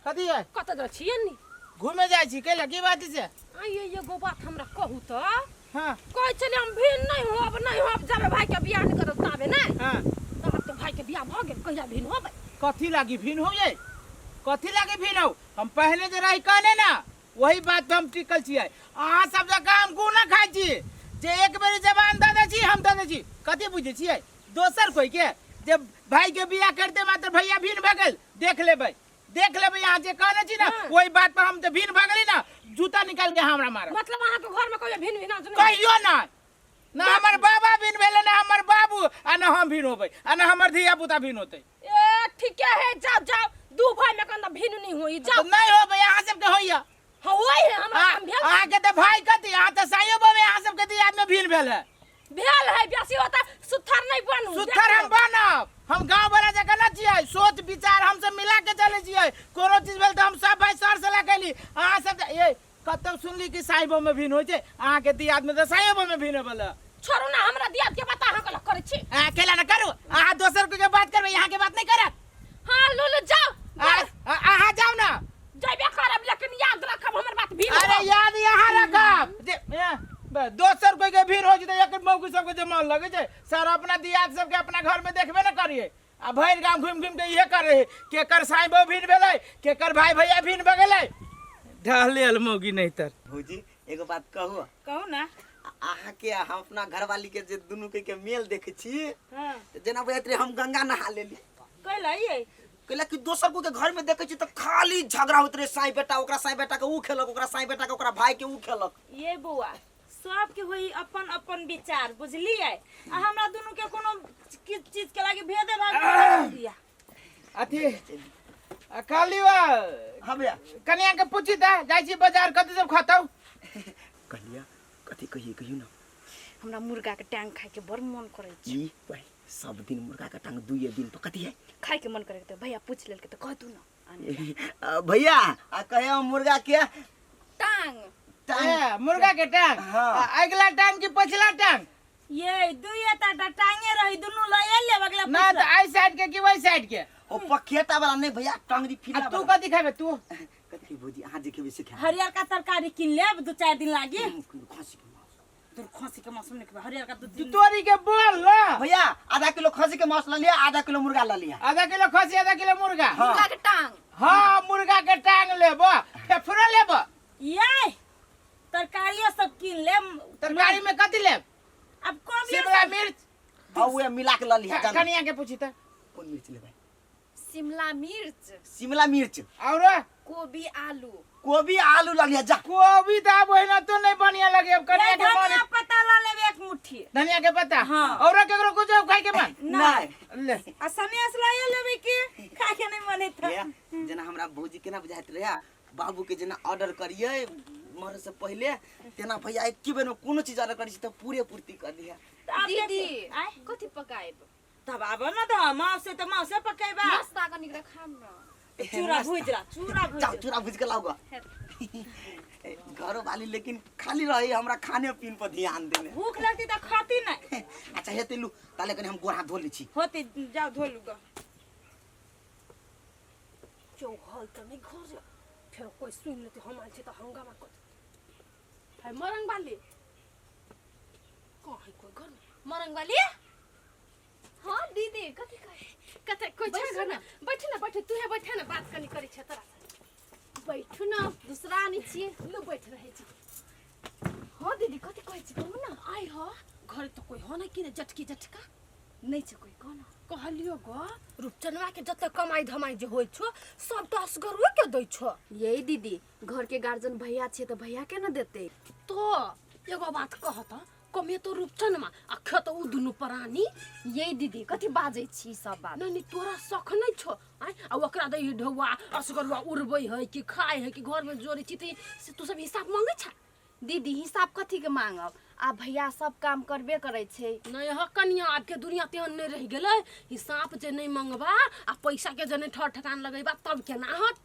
कथी है कत जा छिए नी घूमे जाय छी के लगी बात से ये एगो बात हमरा कहू तो हां कह चले हम भी नहीं होब जाबे भाई के बियाह नहीं करब ताबे नहीं हां तो भाई के बियाह भ गेल कहिया भिन होबे कथी लागी भिन हो ये कथी लागी भिन हो हम पहले जे रही कहने ना वही बात पे हम टिकल छियै अहाँ सब जगह हम गु ना खाइ छी जे एक बेर जबान दे दे छी हम दे दे छी कथी बुझे छियै दोसर कोई के जब भाई के बियाह करते मात्र भैया भिन भ गेल देख लेबै यहाँ जे कहने छी ना वही बात पर हम तो भिन भ गेली ना जूता निकाल के हमरा मार मतलब अहाँ के घर में कोई भिन भिना कहियो ना ना हमर बाबा भिन भेले ना हमर बाबू आ ना हम भिन होबै आ ना हमर धिया पुता भिन होतै ए ठीक है जाओ दू भाई में कंदा भिन नहीं होई जाओ नहीं होबै अहाँ सब के होइया हां होई है हमरा काम भेल अहाँ के त भाई कथी अहाँ त साइयो बाबे अहाँ सब के दियाद में भिन भेल है बेसी होता सुथर नहीं बनू सुथर हम बनब हम गांव वाला जगह ना छियै सोच विचार हम सब मिला के चले छियै कोनो चीज भेल त हम सब भाई सर से लगैली अहाँ सब ए कतौ सुनली कि साइबो में भिन होय छै अहाँ के दियाद में त साइबो में भिन होबला छोड़ू ना हमरा दियाद के बात अहाँ कल करे छी अकेला ना करू अहाँ दोसर के बात करबै यहाँ के बात नहीं करब हां लुलु जाओ अहाँ जाओ ना जइबे करब लेकिन याद रखब हमर बात भिन अरे याद यहाँ रखब दोसर कोई के भीड़ हो जते एक मौकी सब के जे मन लगे छै सर अपना दियाद सब के अपना घर में देखबे ना करिए आ भैर गांव घूम घूम के इहे करे केकर साइबो भीड़ भेलै केकर भाई भैया भीड़ भ गेलै ढहलेल मौगी नहीं तर भौजी एगो बात कहू ना अहाँ के हम अपना घरवाली के जे दुनु के मेल देखे छी हां जेना बुझाइत रहे हम गंगा नहा लेली कहला ये कहला कि दोसर को के घर में देखे छी त खाली झगड़ा होत रहे साई बेटा ओकरा साई बेटा के ऊ खेलक ओकरा साई बेटा के ओकरा भाई के ऊ खेलक ये बुआ सबके होई अपन अपन विचार बुझलिए आ हमरा दोनों के कोनो चीज के लागी भेदे भाग दिया अथी कालीवा हां भैया कन्या के पूछी ता जाई छी बाजार कथि सब खातौ कन्या कथि कहियो ना हमरा मुर्गा के टांग खाए के बड़ मन करे छी जी भाई सब दिन मुर्गा के टांग दुइये दिन पर कथि है खाए के मन करे त भैया पूछ लेल के त कह दू ना भैया आ कहे मुर्गा के टांग मुर्गा के टांग अगला टांग की पछला टांग ये दुइये ता टांगे रही दुनु लए ले अगला ना त आई साइड के की वही साइड के ओ पखेटा वाला नहीं भैया टांगरी फिरा तू कथि खाबे तू कथि भौजी अहाँ जे के सिखा हरियर का तरकारी किन लेब 2-4 दिन लागी खसी के मांस तोर खसी के मांस ने हरियर का 2 दिन तोरी के बोल ना भैया आधा किलो खसी के मांस ल लिया आधा किलो मुर्गा ल लिया आधा किलो खसी आधा किलो मुर्गा मुर्गा के टांग हां मुर्गा के टांग लेबो फेफड़ा लेबो ये तरकारियों सब किन लेब तरकारी में कथि लेब अब कोबी शिमला मिर्च हां वो मिला के ल लिया कन्या के पूछी त कौन मिर्च लेबै शिमला मिर्च और कोबी आलू ल लिया जा कोबी दा बहिना तो नहीं बढ़िया लगे अब कन्या के मन धनिया पत्ता ला लेब एक मुट्ठी धनिया के पत्ता हाँ। और केकरो कुछ खाए के मन नहीं ले आ सनेस लाए लेबे के खाए के नहीं मने त भैया जना हमरा भौजी केना बुझाइत रहे बाबू के जना ऑर्डर करिए मर से पहले तेना भैया एक बेर में कोनो चीज ऑर्डर करी त पूरे पूर्ति कर दिया दीदी कथि पकाएब तब आब न त मां से पकाइबा नाश्ता कनी के खाम न चूरा भुजरा जाओ चूरा भुज के लाओ घरो वाली लेकिन खाली रही हमरा खाने पीन पर ध्यान देने भूख लगती त खाती नहीं अच्छा हेते लू ताले कनी हम गोड़ हाथ धो ली छी होती जाओ धो लूगा चौहल त नहीं घर जा फिर कोई सुन लेते हम आल छी त हंगामा कर है मरंग वाली कहीं कोई घर में मरंग वाली हां दीदी कथि कथे कोई छ घर में बैठ तू है बैठ ना बात करनी करी छ तोरा बैठू ना दूसरा आनी छी लो बैठ रहे छी हां दीदी कथि कहै छी कहू ना आई हो घर तो कोई हो ना कि ने जटकी जटका नहीं छ कोई कोना कहलियो गो रूपचनवा के जत कमाई धमाई जे होय छो सब तो असगरवे के दै छो यही दीदी घर के गार्जियन भैया छे तो भैया के न देते तो एगो बात कहत कमे तो रूपचनमा आ खेत उ दुनु परानी यही दीदी कथि बाजै छी सब बात नहीं तोरा शौक नहीं छो आ ओकरा दे ढौआ असगरवा उड़बै है कि खाए है कि घर में जोरी चिते से तू सब हिसाब मांगे छ दीदी हिसाब कथि के मांगब आ भैया सब काम करबे करे छे नहीं ह कनिया आज के दुनिया तेहन नहीं रह गेलै हिसाब जे नहीं मंगबा आ पैसा के जे नहीं ठर ठकान लगैबा तब केना होत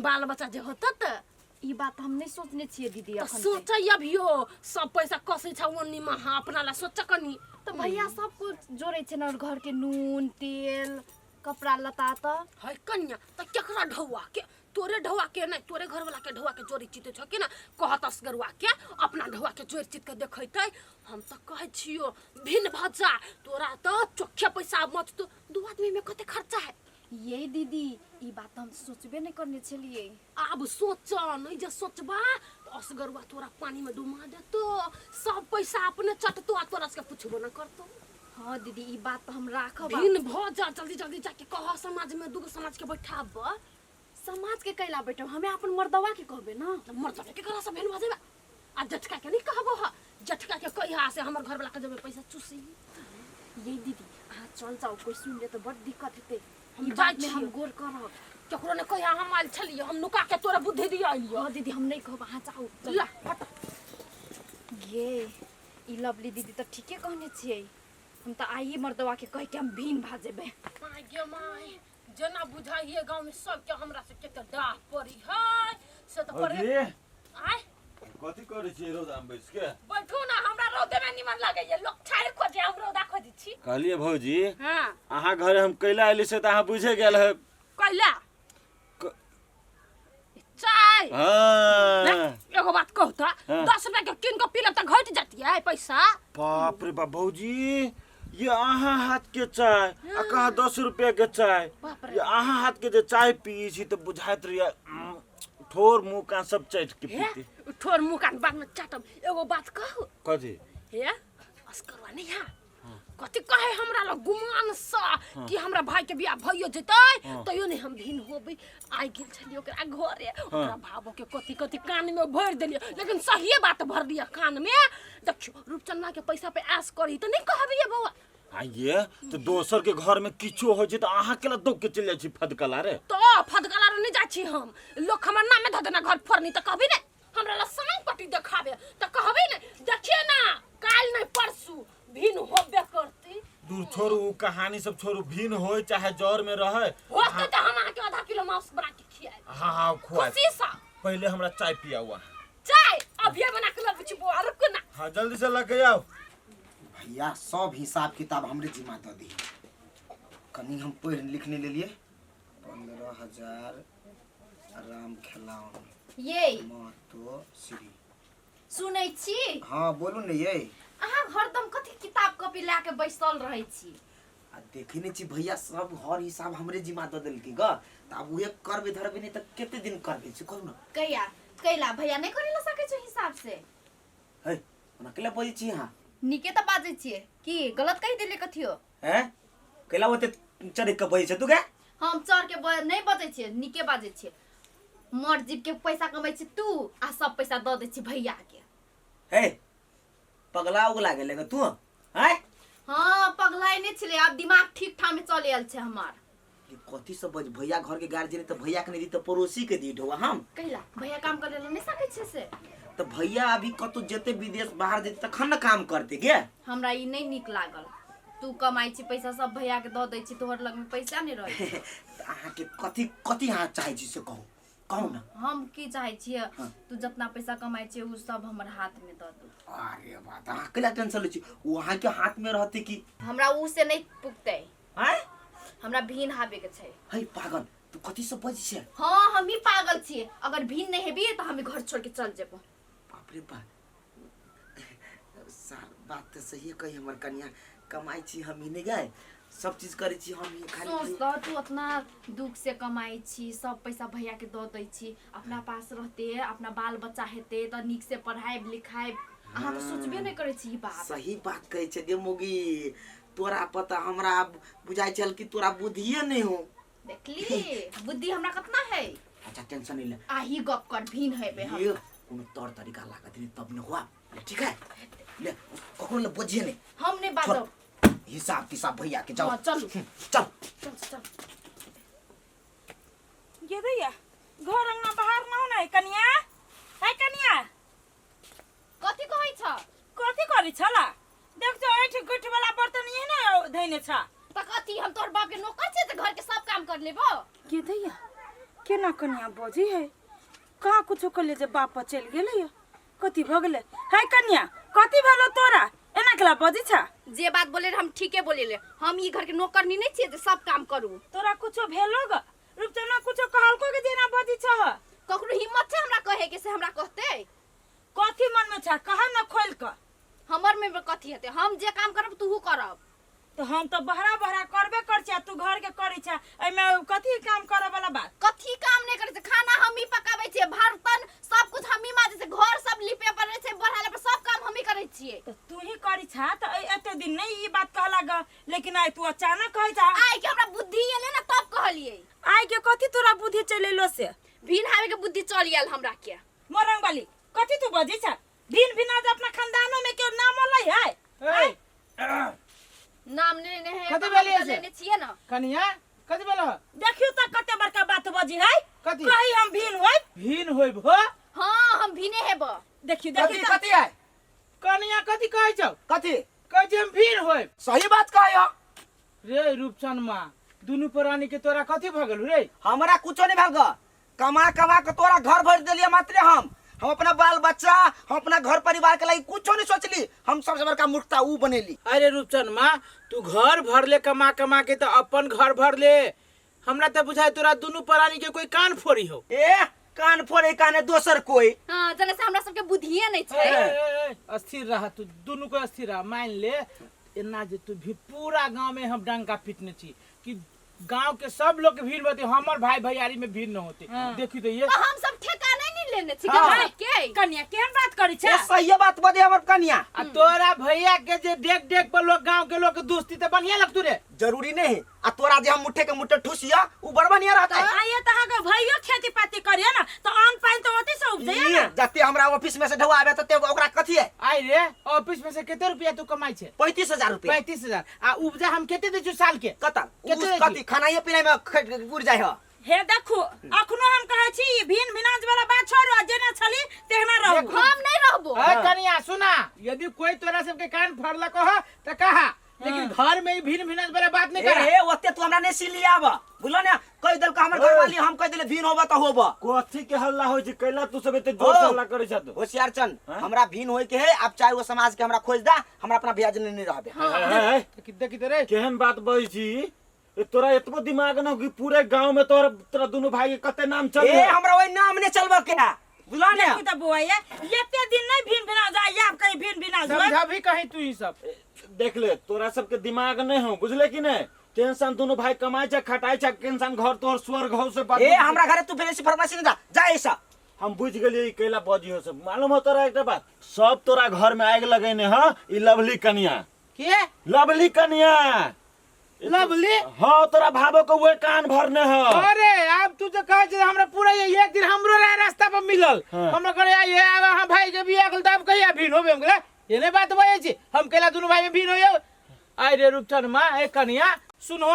बाल बच्चा जे होत त ई बात हम नहीं सोचने छिए दीदी अखन सोच अभियो सब पैसा कसै छ ओन्नी में हां अपना ला सोच कनी तो भैया सब कुछ जोड़े छे न घर के नून तेल कपड़ा लता त है कन्या त केकरा ढौआ के तोरे ढौआ के नहीं तोरे घर वाला के ढौआ के चोरी चिते छ कि ना कहत असगरुआ के अपना ढौआ के चोरी चित के देखैतै हम त कहै छियो भिन भजा तोरा त चोखे पैसा मत तो दू आदमी में कते खर्चा है ये दीदी ई बात हम सोचबे नहीं करने छलिए। अब सोच नहीं जे सोचबा तो असगरुआ तोरा पानी में डुबा देतो सब पैसा अपने चटतो आ तोरा से पूछबो न करतो। हाँ दीदी ई बात तो हम राखब। भिन भजा जल्दी जल्दी जाके कह समाज में दूगो समाज के बैठाब समाज के कैला बेटा हमें अपन मर्दवा के कहबे ना मर्दवा के करा से भिन भजेबा आ जटका के नहीं कहबो ह जटका के कहिया से हमर घर वाला के जब पैसा चुसी ये दीदी आ चल जाओ कोई सुन ले तो बड़ दिक्कत हेते हम ई जाय बात में छियै। हम गोर करब। केकरो ने कहिया हम आइल छलिए हम नुका के तोरा बुद्धि दिया आइलियो हाँ दीदी हम नहीं कहब अहाँ जाओ। ला हट ये ई लवली दीदी तो ठीके कहने छियै हम तो आइए मर्दवा के कह के हम भीन भाजेबे। माय गे माय जना बुझाइए गांव में सब के हमरा से केते डाह पड़ी है से तो पड़े अरे आय कथी करै छी रौदामे बैस के? बैठू ना हमरा रौदे में निमन लागे ये लोग छाड़े खोजे हम रौदा खोजी छी। कहलिए भौजी हां अहाँ घरे हम कैला एली से त अहाँ बुझे गेल है। कैला क- चाय हाँ एगो बात कहू त हाँ। 10 रुपया के किन को पीलब त घट जाती है पैसा। बाप रे बाप भौजी ये अहाँ हाथ के चाय आ कहाँ 10 रुपया के चाय। बाप रे। ये अहाँ हाथ के जे चाय पियै छी त बुझाइत रहिए ठोर मुंह कान सब चाट के हे पीते। ठोर मुंह कान बाद में चाटब एगो बात कहू कथी? हे अस्करवा नहीं है कथी कहे हमरा ल गुमान सा कि हमरा भाई के बियाह भइयो जतै तइयो नहीं हम भिन होबै आइ गेल छलियो ओकरा घरे ओकरा भाबो के कथी कथी कान में भर देलियो लेकिन सही बात भर दिया कान में। देखियो रूपचंदा के पैसा पे आस करी त नहीं कहबिए बौआ आइए तो दोसर के घर में किछो हो छै त अहाँ केला दौग के चल जाइ छी फदकला रे। तो फदकला रे नहीं जाइ छी हम लोग हमर नाम में ध देना घर फरनी त कहबी ने हमरा ला साइन पट्टी देखाबे त कहबी ने देखिए ना काल नहीं परसू भिन होबे करती। दूर छोड़ू उ कहानी सब छोड़ू भिन होय चाहे जौर में रहे होते त हम आके आधा किलो मांस बना के खियाए हाँ हाँ खुआ खुशी सा पहले हमरा चाय पिया हुआ। चाय अभी बना के लब छी बुआ रुक ना हाँ जल्दी से लेके आओ। भैया सब हिसाब किताब हमरे जिम्मा दे दी कनी हम पढ़ लिखने ले लिए 15,000 राम खेलाउन ये महतो श्री। सुनै छी हाँ बोलू ने ये अहाँ हरदम कथी किताब कॉपी ला के बैसल रहै छी। आ देखने छी भैया सब हर हिसाब हमरे जिम्मा दे देलकै ग त अब उहे करबे धरबे नहीं त केते दिन करबे से कहू ना। कैया कैला भैया नहीं करे ला सकै छ हिसाब से है ओना केला बजै छी हां निके त बाजै छियै कि गलत कहि देले कथी हो। हैं केला ओते चढ़ के बजै छ तू के? हम चढ़ के नहीं बजै छियै निके बाजै छियै मर जीव के पैसा कमाइ छी तू आ सब पैसा द दै छी भैया के। हे पगला उगला गेले ग तू हैं? हाँ पगलाई नहीं छले अब दिमाग ठीक ठाक में चल आयल छै हमार। कि कथी सब बज भैया घर के गार्जियन त भैया के नहीं दी त पड़ोसी के दी ढोआ हम कैला भैया काम करे ला नहीं सकै छै से त भैया अभी कतो जेते विदेश बाहर जेते तखन न काम करते गे। हमरा ई नहीं निक लागल तू कमाइ छी पैसा सब भैया के द दै छी तोहर लग में पैसा नहीं रहे त अहाँ के कथी कथी अहाँ चाहै छी से कहू कहू ना। हम की चाहे छियै तू जितना पैसा कमाइ छी उ सब हमर हाथ में द दू। अरे बात अहाँ केला टेंशन ले छी वहां के हाथ में रहते कि हमरा उ से नहीं पुगतै हैं? हमरा भीन हाबे के छै। है पागल तू कथी सब बजै छै? हाँ हम ही पागल छियै अगर भीन नहीं हेबी तो हम घर छोड़ के चल जेबो। बाप रे बाप सार बात त सही कही हमर कन्या कमाई छी हम ही नहीं गए सब चीज करे छी हम ही सोच खाली। तो तू उतना दुख से कमाई छी सब पैसा भैया के द दै छी अपना पास रहते अपना बाल बच्चा हेते त निक से पढ़ाई लिखाई अहाँ तो सोचबे नहीं करे छी ई बात। सही बात कहै छै गे मोगी तोरा पता हमरा बुझाइ चल कि तोरा बुद्धिए नहीं हो। देखली बुद्धि हमरा कितना है। अच्छा टेंशन नहीं ले आही गप कर भीन हेबे हम। ये कोनो तौर तरीका लागत नहीं तब न हुआ ठीक है ले ककरो ले बुझिए नहीं हम नहीं बाजब हिसाब किताब भैया के जाओ हाँ, चलू चल चल चल ये दैया घर अंगना बाहर न हो ना कनिया है कनिया कथी कहै छ कथी करी छला देख जो ऐठ गुठ वाला बर्तन ये ना धैने छ त कथी हम तोर बाप के नौकर छी त घर के सब काम कर लेबो। के दैया केना कनिया बजी है का कुछो कले जे बाप चल गेलै या कथी भ गेलै है कनिया कथी भेलो तोरा एना केला बजी छ? जे बात बोले हम ठीके बोले ले हम ई घर के नौकरनी नहीं छियै जे सब काम करू। तोरा कुछो भेलो ग रूपचना कुछो कहलको के जेना बजी छ ककरो हिम्मत छै हमरा कहे के से हमरा कहते कथी मन में छ कहा न खोल क हमर में कथी हेते हम जे काम करब तूहू करब तो हम तो बहरा बहरा करबे कर छ तू घर के करै छ एमे कथी काम करे वाला बात कथी काम नहीं करे छै खाना हम ही पकाबै छियै बर्तन सब कुछ हम ही माजै छै घर सब लिपे पड़ै छै बढ़ाले पर सब काम हम ही करै छियै तो तू ही करी छ तो एते दिन नहीं ई बात कहला ग लेकिन आई तू अचानक कहै छ आइ के हमरा बुद्धि एले ना तब कहलियै आई के कथी तोरा बुद्धि चलेलो से भिन हावे के बुद्धि चल गेल हमरा के मोरंग वाली कथी तू बजी छ भिन भिनाज अपना खानदानो में क्यों नाम लै है नाम लेने है कथी भेलै से? लेने छियै ना कनिया कथी भेल देखियो त कते बड़का बात बजी है कथी? कही हम भिन होय भीन होइब हो हां हम भिने हेब देखियो कथी देखियो कथी है कनिया कथी कहै छौ कथी कहै छै हम भीन होइब सही बात कहयो रे रूपचन माँ दुनू प्राणी के तोरा कथी भ गेल रे हमरा कुछो नहीं भेल ग कमा कमा के तोरा घर भर देलिए मात्र हम अपना बाल बच्चा हम अपना घर परिवार के लिए कुछो नहीं सोचली हम सबसे बड़का मूर्खता ऊ बनेली अरे रूपचन माँ तू घर भर ले कमा कमा के तो अपन घर भर ले हमरा तो बुझाय तोरा दुनू प्राणी के कोई कान फोड़ी हो ए कान फोड़े काने दोसर कोई हां जने से हमरा सब के बुद्धिए नहीं ए, छै ए, ए, अस्थिर रह तू दुनू को अस्थिर रह मान ले एना जे तू भी पूरा गांव में हम डंका पीटने छी कि गांव के सब लोग के भीड़ होते हमर भाई भैयारी में भीड़ न होते देखी तो ये तो हम सब ठेकाने नहीं लेने छी हाँ। के कन्या केहन बात करी छ ए सही बात बदे हमर कन्या आ तोरा भैया के जे देख देख पर लोग गांव के लोग के दोस्ती तो बढ़िया लगतू रे जरूरी नहीं आ तोरा जे हम मुट्ठे के मुट्ठे ठुसिया ऊ बड़ बढ़िया रहता है आइए तहां के भइयो खेती पाती करिए ना तो अन्न पानी तो होती से उपजइए ये ना जते हमरा ऑफिस में से ढवा आवे त ओकरा कथी है आई रे ऑफिस में से केते रुपया तू कमाई छे 35,000 रुपया 35,000 आ उपजा हम केते दे छु साल के कता केते उस कथी खानाए पीनाए में उड़ जाय हो हे देखो अखनो हम कहै छी भिन भिनाज वाला बात छोड़ जेना छली तेहना रहू हम नहीं रहबो ए कनिया सुना यदि कोई तोरा सबके कान फाड़ला कह त कहा लेकिन घर में ही भिन भिनाज वाला बात नहीं कर ए ओते तू हमरा ने सिलियाब बुझलो ने कह देल हमर घर वाली हम कह देले भीन होबा त होबा कथी के हल्ला होय छै कैला तू सब एते जोर से हल्ला करे छ तू होशियार चंद हमरा भीन होय के है अब चाहे वो समाज के हमरा खोज दा हमरा अपना ब्याज नहीं रहबे किते किते रे केहन बात बई छी तोरा एतबो दिमाग न कि पूरे गांव में तोरा दोनों भाई के कते नाम चल ए हमरा ओइ नाम ने चलबा के बुझलो ने देखू त बुआ ये एते दिन नहीं भिन भिनाज आइ आप कहीं भिन भिनाज होय समझा भी कहीं तू ही सब देख ले तोरा सबके दिमाग नहीं हो बुझले कि नहीं टेंशन दोनों भाई कमाई छ खटाई छ टेंशन घर तोर स्वर्ग हो से बात ए हमरा घरे तू बेसी फरमाइश नहीं दा जा ऐसा हम बुझ गेलिए कैला बजी हो सब मालूम हो तोरा एकटा बात सब तोरा घर में आग लगेने ह ई लवली कन्या के लवली कन्या लवली हाँ तोरा भाभो को वे कान भरने ह अरे अब तू तो कहे जे हमरा पूरा ये एक दिन हमरो रास्ता पर मिलल हाँ। हमरा करे ये हां भाई के बियाह कल तब कहिया भिन होबे हम गेले ये ने बात भए छी हम केला दुनु भाई में भिन होयो आई रे रूपचन मां ए कन्या सुनो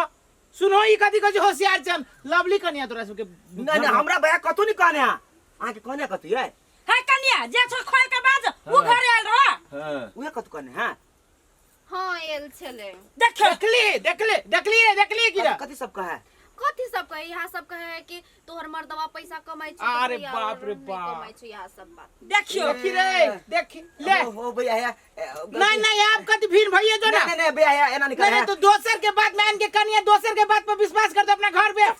सुनो ई कथी कह होशियार चंद लवली कन्या तोरा सबके नहीं नहीं हमरा भैया कतु नहीं कहने आ के कहने कतु है है कन्या जे छ खोल के बाज उ घर आइल रह हां उहे कतु कहने हां हां एल छले देखो देखली की कथी सब कहे कथी सब कहे यहाँ सब कहे कि तोहर मर्दवा पैसा कमाई छै अरे बाप रे बाप। कमाई छै यहाँ सब बात देखियो देखी रे देखी ले हो भैया है नहीं नहीं आप कथी भिन भइए जो ना नहीं नहीं भैया एना नहीं नहीं करे तो दोसर के बात मान के कन्या दोसर के बात पर विश्वास कर दो अपना घर पे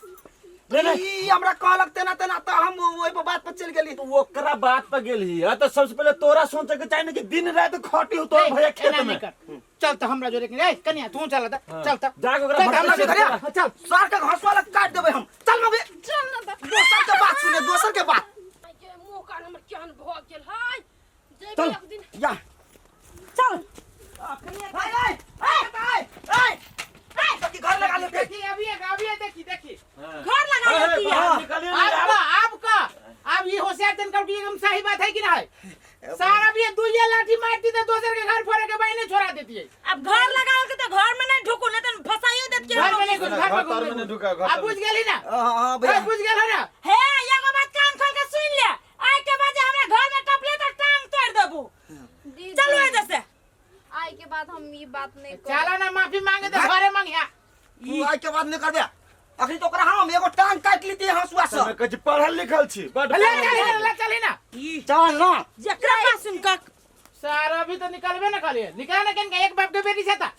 ई हमरा कहलक तेना तेना त हम ओइ पर बात पर चल गेली तू ओकरा बात पर गेली है तो सबसे पहले तोरा सोचे के चाहिए कि दिन रात खटी हो तोर भैया खेत में चल तो हमरा जोरे के कन्या तू चल त चल त जाके ओकरा चल, भड़का हमरा से जोरे- करा। चल सर का घसवाला काट देबे हम चल मबे चल ना बा दोसर के बात सुने दोसर के बात ये मुंह कान हमर केहन भ गेल हाय जे चल एक दिन या चल हाय हाय की घर लगा ले देखी अभी देखी घर लगा ए, लेती है बाहर निकलिए ना यार। आपका अब ये होशियार जन का एकदम सही बात है कि ना है सारा भी दुइया लाठी मारती तो दोसर के घर फोड़े के बाइने छोड़ा देती है अब घर लगाओ के तो घर में नहीं ढुकू नहीं तो फसाइयो देत के घर में नहीं घुस, घर में घर में नहीं ढुका, घर अब में बुझ गेली ना हां भैया बुझ गेल ना हे एगो बात कान खोल के सुन ले आइ के बाद हमरा घर में टपले तो टांग तोड़ देबू दीदी, चलो इधर से आई के बाद हम ये बात नहीं चला ना माफी मांगे तो घरे मांगिया तू आज के बाद नहीं कर दे अखनी तो ओकरा हम एगो टांग काट लीती हंसुआ से मैं कह पढ़ल लिखल छी बड ले चली ना चल ना जकरा पास उनका सारा भी तो निकलबे ना करिए निकला ना कहीं एक बाप के बेटी से था